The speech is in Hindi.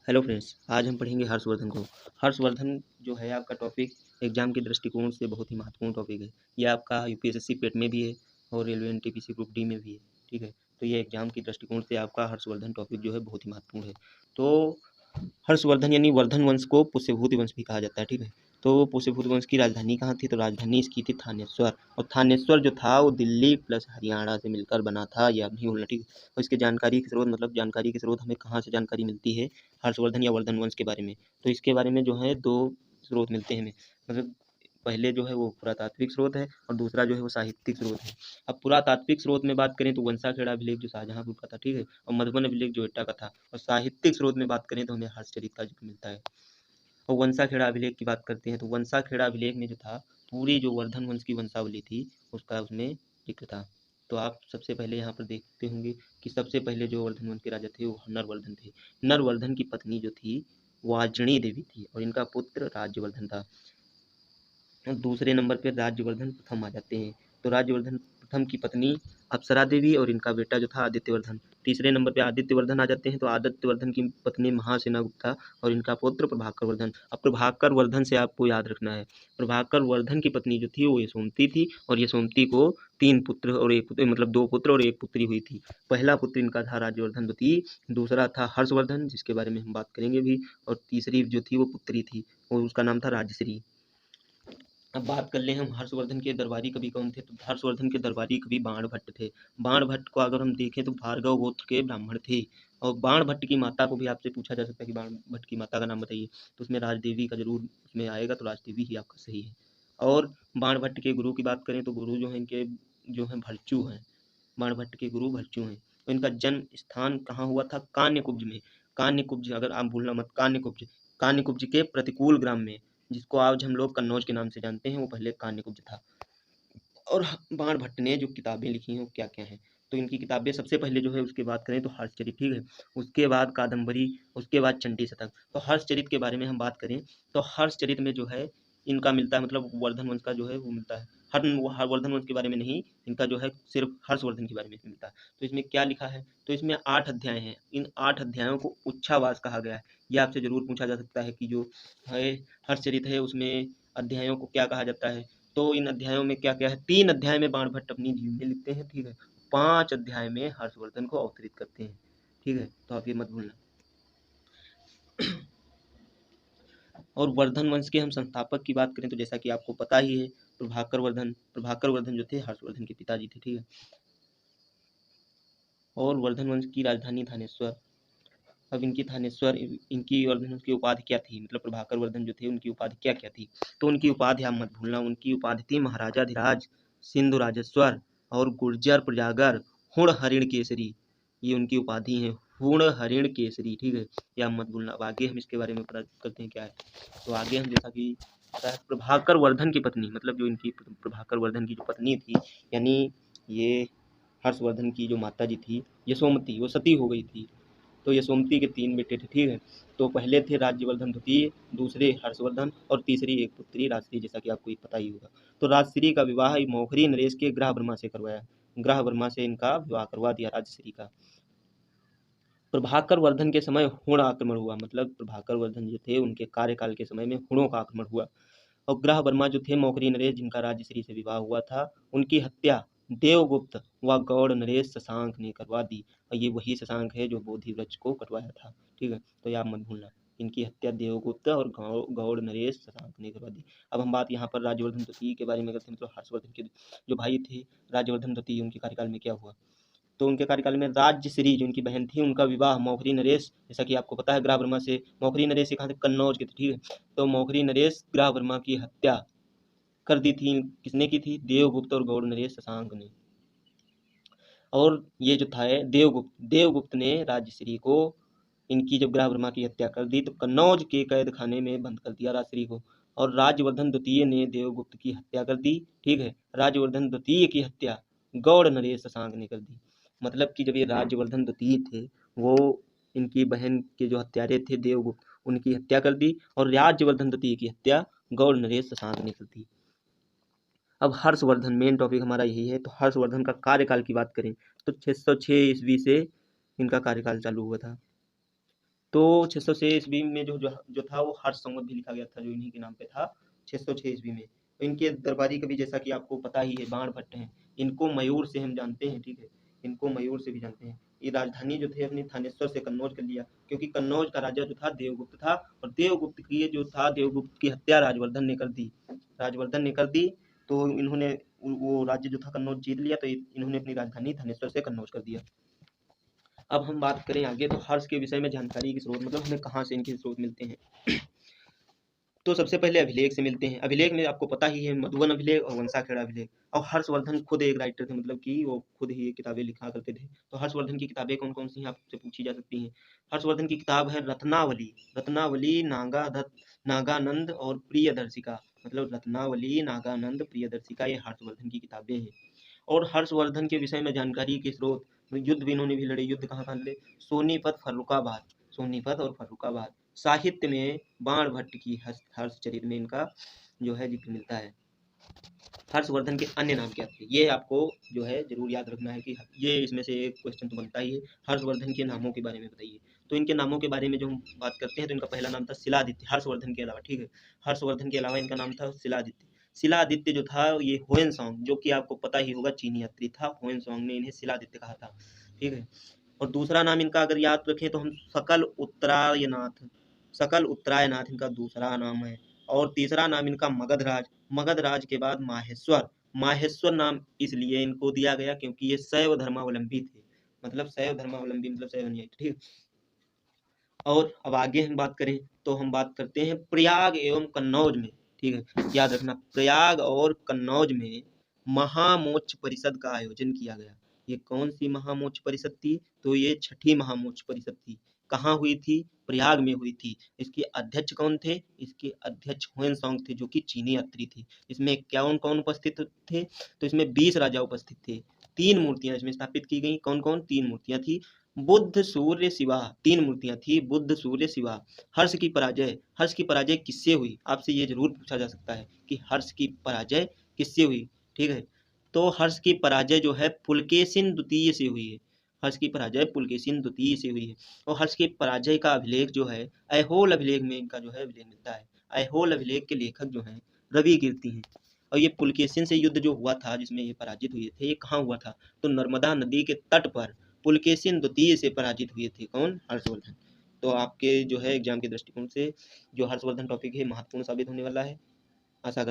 हेलो फ्रेंड्स, आज हम पढ़ेंगे हर्षवर्धन को। हर्षवर्धन जो है आपका टॉपिक एग्जाम के दृष्टिकोण से बहुत ही महत्वपूर्ण टॉपिक है। ये आपका यूपीएससी पेट में भी है और रेलवे एनटीपीसी ग्रुप डी में भी है। ठीक है, तो ये एग्जाम के दृष्टिकोण से आपका हर्षवर्धन टॉपिक जो है बहुत ही महत्वपूर्ण है। तो हर्षवर्धन यानी वर्धन वंश को पुष्यभूति वंश भी कहा जाता है। ठीक है, तो पुष्यभूति वंश की राजधानी कहाँ थी? तो राजधानी इसकी थी थानेश्वर। और थानेश्वर जो था वो दिल्ली प्लस हरियाणा से मिलकर बना था, ये आप नहीं भूलना। ठीक है, और इसके जानकारी के स्रोत मतलब जानकारी के स्रोत हमें कहाँ से जानकारी मिलती है हर्षवर्धन या वर्धन वंश के बारे में? तो इसके बारे में जो है दो स्रोत मिलते हैं हमें। मतलब पहले जो है वो पुरातात्विक स्रोत है और दूसरा जो है वो साहित्यिक स्रोत है। अब पुरातात्विक स्रोत में बात करें तो वंसाखेड़ा अभिलेख जो शाहजहाँपुर का था, ठीक है, और मधुबन अभिलेख जो एट्टा का था। और साहित्यिक स्रोत में बात करें तो हमें हर्षचरित का जिक्र मिलता है। और वंसाखेड़ा अभिलेख की बात करते हैं तो वंसाखेड़ा अभिलेख में जो था पूरी जो वर्धन वंश की वंशावली थी उसका उसमें जिक्र था। तो आप सबसे पहले यहाँ पर देखते होंगे कि सबसे पहले जो वर्धन वंश के राजा थे वो नरवर्धन थे। नरवर्धन की पत्नी जो थी वाजणी देवी थी और इनका पुत्र राज्यवर्धन था। दूसरे नंबर पर राज्यवर्धन प्रथम आ जाते हैं। तो राज्यवर्धन प्रथम की पत्नी अप्सरा देवी और इनका बेटा जो था आदित्यवर्धन। तीसरे नंबर पे आदित्यवर्धन आ जाते हैं। तो आदित्यवर्धन की पत्नी महासेना गुप्ता और इनका पुत्र प्रभाकर वर्धन। अब प्रभाकर वर्धन से आपको याद रखना है, प्रभाकर वर्धन की पत्नी जो थी वो यशोमती थी और यशोमती को 3 पुत्र और 1 पुत्री मतलब 2 पुत्र और 1 पुत्री हुई थी। पहला पुत्र इनका था राज्यवर्धन द्वितीय, दूसरा था हर्षवर्धन जिसके बारे में हम बात करेंगे भी, और तीसरी जो थी वो पुत्री थी और उसका नाम था राजश्री। अब बात कर लें हम हर्षवर्धन के दरबारी कवि कौन थे? तो हर्षवर्धन के दरबारी कवि बाणभट्ट थे। बाणभट्ट को अगर हम देखें तो भार्गव गोत्र के ब्राह्मण थे। और बाणभट्ट की माता को भी आपसे पूछा जा सकता है कि बाणभट्ट की माता का नाम बताइए, तो उसमें राजदेवी का जरूर उसमें आएगा, तो राजदेवी ही आपका सही है। और बाणभट्ट के गुरु की बात करें तो गुरु जो है इनके जो है भरचू हैं। बाणभट्ट के गुरु भरचू हैं। तो इनका जन्म स्थान कहाँ हुआ था? कान्यकुब्ज में। कान्यकुब्ज अगर आप भूलना मत, कान्यकुब्ज, कान्यकुब्ज के प्रतिकूल ग्राम में, जिसको आज हम लोग कन्नौज के नाम से जानते हैं, वो पहले कान्यकुब्ज था। और बाणभट्ट ने जो किताबें लिखी हैं वो क्या क्या हैं? तो इनकी किताबें सबसे पहले जो है उसकी बात करें तो हर्षचरित, ठीक है, उसके बाद कादम्बरी, उसके बाद चंडी शतक। तो हर्षचरित के बारे में हम बात करें तो हर्षचरित में जो है इनका मिलता है मतलब वर्धन वंश का जो है वो मिलता है। हर वर्धन वंश के बारे में नहीं, इनका जो है सिर्फ हर्षवर्धन के बारे में मिलता है। तो इसमें क्या लिखा है? तो इसमें 8 अध्याय हैं। इन 8 अध्यायों को उच्छावास कहा गया है। ये आपसे जरूर पूछा जा सकता है कि जो है हर्षचरित है उसमें अध्यायों को क्या कहा जाता है? तो इन अध्यायों में क्या क्या है? 3 अध्याय में बाणभट्ट अपनी जीवनी लिखते हैं, ठीक है, 5 अध्याय में हर्षवर्धन को अवतरित करते हैं। ठीक है, तो आप ये मत भूलना। और वर्धन वंश के हम संस्थापक की बात करें तो जैसा कि आपको पता ही है, प्रभाकर वर्धन जो थे हर्षवर्धन के पिताजी थे। ठीक है, और वर्धन वंश की राजधानी थानेश्वर। अब इनकी थानेश्वर, इनकी वर्धन वंश की उपाधि क्या थी? मतलब प्रभाकर वर्धन जो थे उनकी उपाधि क्या क्या थी? तो उनकी उपाधि आप मत भूलना, उनकी उपाधि थी महाराजाधिराज, सिंधु राजेश्वर और गुर्जर प्रजागर, हुण हरिण केसरी। ये उनकी उपाधि है, हुण हरिण केसरी। ठीक है, ये आप मत भूलना। अब आगे हम इसके बारे में पता करते हैं क्या है। तो आगे हम जैसा कि पता है प्रभाकर वर्धन की पत्नी, मतलब जो इनकी प्रभाकर वर्धन की जो पत्नी थी, यानी ये हर्षवर्धन की जो माता जी थी यशोमती, वो सती हो गई थी। तो यशोमती के 3 बेटे थे। ठीक है, तो पहले थे राज्यवर्धन द्वितीय, दूसरे हर्षवर्धन और तीसरी एक पुत्री राजश्री, जैसा कि आपको पता ही होगा। तो राजश्री का विवाह मौखरी नरेश के ग्रह वर्मा से करवाया, ग्रह वर्मा से इनका विवाह करवा दिया राजश्री का। प्रभाकर वर्धन के समय हुण आक्रमण हुआ, मतलब प्रभाकर वर्धन जो थे उनके कार्यकाल के समय में हुणों का आक्रमण हुआ। और ग्रह वर्मा जो थे मौखरी नरेश जिनका राजश्री से विवाह हुआ था, उनकी हत्या देवगुप्त व गौड़ नरेश शशांक ने करवा दी। और ये वही शशांक है जो बोधि वृक्ष को कटवाया था। ठीक है, तो याद मत भूलना, इनकी हत्या देवगुप्त और गौड़ नरेश शशांक ने करवा दी। अब हम बात यहाँ पर राज्यवर्धन द्वितीय के बारे में करते हैं, मतलब हर्षवर्धन के जो भाई थे राज्यवर्धन द्वितीय, उनके कार्यकाल में क्या हुआ? तो उनके कार्यकाल में राज्यश्री जो उनकी बहन थी उनका विवाह मौखरी नरेश, जैसा कि आपको पता है ग्रह वर्मा से। मौखरी नरेश कहाँ थे? कन्नौज के थे। ठीक है, तो मौखरी नरेश ग्रह वर्मा की हत्या कर दी थी। किसने की थी? देवगुप्त और गौड़ नरेश शशांक ने। और ये जो था देवगुप्त ने राजश्री को, इनकी जब ग्रह वर्मा की हत्या कर दी तो कन्नौज के कैद खाने में बंद कर दिया राजश्री को। और राज्यवर्धन द्वितीय ने देवगुप्त की हत्या कर दी। ठीक है, राज्यवर्धन द्वितीय की हत्या गौड़ नरेश शशांक ने कर दी। मतलब कि जब ये राज्यवर्धन द्वितीय थे वो इनकी बहन के जो हत्यारे थे देवगुप्त, उनकी हत्या कर दी, और राज्यवर्धन द्वितीय की हत्या गौड़ नरेश शशांक ने कर दी। अब हर्षवर्धन, मेन टॉपिक हमारा यही है। तो हर्षवर्धन का कार्यकाल की बात करें तो 606 ईस्वी से इनका कार्यकाल चालू हुआ था। तो 606 ईस्वी में जो था वो हर्ष संवत भी लिखा गया था, जो इन्हीं के नाम पे था 606 ईस्वी में। तो इनके दरबारी कवि जैसा कि आपको पता ही है बाण भट्ट हैं, इनको मयूर से हम जानते हैं, ठीक है, इनको मयूर से भी जानते हैं। ये राजधानी जो थे अपनी थानेश्वर से कन्नौज कर लिया, क्योंकि कन्नौज का राजा जो था देवगुप्त था, और देवगुप्त की हत्या राजवर्धन ने कर दी, राजवर्धन ने कर दी। तो इन्होंने वो राज्य जो था कन्नौज जीत लिया, तो इन्होंने अपनी राजधानी थानेश्वर से कन्नौज कर दिया। अब हम बात करें आगे, तो हर्ष के विषय में जानकारी के स्रोत, मतलब हमें कहाँ से इनके स्रोत मिलते हैं। तो सबसे पहले अभिलेख से मिलते हैं। अभिलेख में आपको पता ही है मधुबन अभिलेख और वंसाखेड़ा अभिलेख। और हर्षवर्धन खुद एक राइटर थे, मतलब कि वो खुद ही किताबें लिखा करते थे। तो हर्षवर्धन की किताबें कौन कौन सी हैं आपसे पूछी जा सकती हैं। हर्षवर्धन की किताब है रत्नावली, रत्नावली, नागानंद और प्रियदर्शिका, मतलब रत्नावली, नागानंद, प्रियदर्शिका, ये हर्षवर्धन की किताबें हैं। और हर्षवर्धन के विषय में जानकारी के स्रोत, युद्ध भी इन्होंने भी लड़े। युद्ध कहाँ कहाँ लड़े, सोनीपत, फर्रुखाबाद, सोनीपत और फर्रुखाबाद। साहित्य में बाण भट्ट की हर्षचरित में इनका जो है जिक्र मिलता है। हर्षवर्धन के अन्य नाम क्या थे, ये आपको जो है जरूर याद रखना है कि ये इसमें से एक क्वेश्चन तो बनता ही है। हर्षवर्धन के नामों के बारे में बताइए। तो इनके नामों के बारे में जो हम बात करते हैं, तो इनका पहला नाम था शिलादित्य, हर्षवर्धन के अलावा, ठीक है, हर्षवर्धन के अलावा इनका नाम था शिलादित्य। शिलादित्य जो था ये हुएनसांग, जो कि आपको पता ही होगा चीनी यात्री था, हुएनसांग ने इन्हें शिलादित्य कहा था, ठीक है। और दूसरा नाम इनका अगर याद रखें तो हम सकल उत्तरायनाथ इनका दूसरा नाम है। और तीसरा नाम इनका मगधराज, मगधराज के बाद माहेश्वर, माहेश्वर नाम इसलिए इनको दिया गया क्योंकि ये शैव धर्मावलंबी थे, मतलब शैव धर्मावलंबी मतलब शैव अनुयायी, ठीक। और अब आगे हम बात करें तो हम बात करते हैं प्रयाग एवं कन्नौज में, ठीक है, याद रखना प्रयाग और कन्नौज में महामोक्ष परिषद का आयोजन किया गया। ये कौन सी महामोक्ष परिषद थी, तो ये छठी महामोक्ष परिषद थी। कहाँ हुई थी, प्रयाग में हुई थी। इसके अध्यक्ष कौन थे, इसके अध्यक्ष हुएनसांग थे, जो कि चीनी यात्री थे। इसमें कौन कौन उपस्थित थे, तो इसमें 20 राजा उपस्थित थे। 3 मूर्तियां इसमें स्थापित की गई, कौन कौन, 3 मूर्तियां थी, बुद्ध सूर्य शिवा, 3 मूर्तियां थी, बुद्ध सूर्य शिवा। हर्ष की पराजय किससे हुई, आपसे ये जरूर पूछा जा सकता है कि हर्ष की पराजय किससे हुई, ठीक है। तो हर्ष की पराजय जो है पुलकेशिन द्वितीय से हुई है, हर्ष की पराजय पुलकेशिन द्वितीय से हुई है। और हर्ष की पराजय का अभिलेख जो है ऐहोल अभिलेख में इनका जो है अभिलेख मिलता है। ऐहोल अभिलेख के लेखक जो हैं रवि कीर्ति हैं। और ये पुलकेशिन से युद्ध जो हुआ था जिसमें ये पराजित हुए थे, ये कहाँ हुआ था, तो नर्मदा नदी के तट पर पुलकेशिन द्वितीय से पराजित हुए थे, कौन, हर्षवर्धन। तो आपके जो है एग्जाम के दृष्टिकोण से जो हर्षवर्धन टॉपिक है महत्वपूर्ण साबित होने वाला है। आशा करता